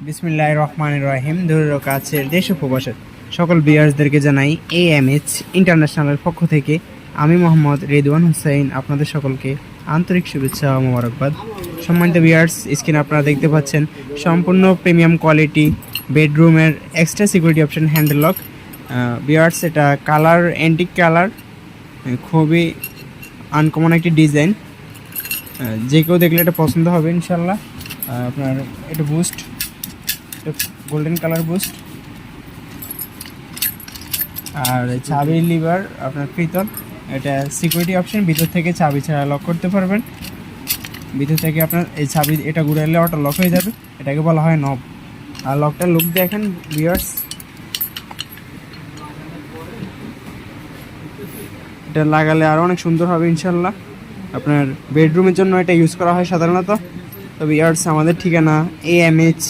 বিসমিল্লাহির রহমানির রহিম। দূরের ও কাছের দেশ ও প্রবাসের সকল ভিউয়ার্সদেরকে জানাই AMH ইন্টারন্যাশনালের পক্ষ থেকে আমি মোহাম্মদ রেদওয়ান হোসেন আপনাদের সকলকে আন্তরিক শুভেচ্ছা ও মোবারকবাদ। সম্মানিত ভিউয়ার্স, স্ক্রিনে আপনারা দেখতে পাচ্ছেন সম্পূর্ণ প্রিমিয়াম কোয়ালিটি বেডরুমের extra security option handle lock. Viewers, এটা কালার অ্যান্টিক কালার, খুবই আনকমন একটি ডিজাইন। যে কেউ দেখলে এটা পছন্দ হবে ইনশাল্লাহ। আপনার এটা বুস্ট, গোল্ডেন কালার বুস্ট, আর চাবি লিভার আপনার পিতল। এটা সিকিউরিটি অপশন, ভিতর থেকে চাবি ছাড়া লক করতে পারবেন। ভিতর থেকে আপনার এই চাবি এটা ঘুরাইলে অটো লক হয়ে যাবে, এটাকে বলা হয় নব। আর লকটার লুক দেখেন ভিউয়ার্স, এটা লাগালে আরও অনেক সুন্দর হবে ইনশাল্লাহ। আপনার বেডরুমের জন্য এটা ইউজ করা হয় সাধারণত। তো ভিউয়ার্স, আমাদের ঠিকানা AMH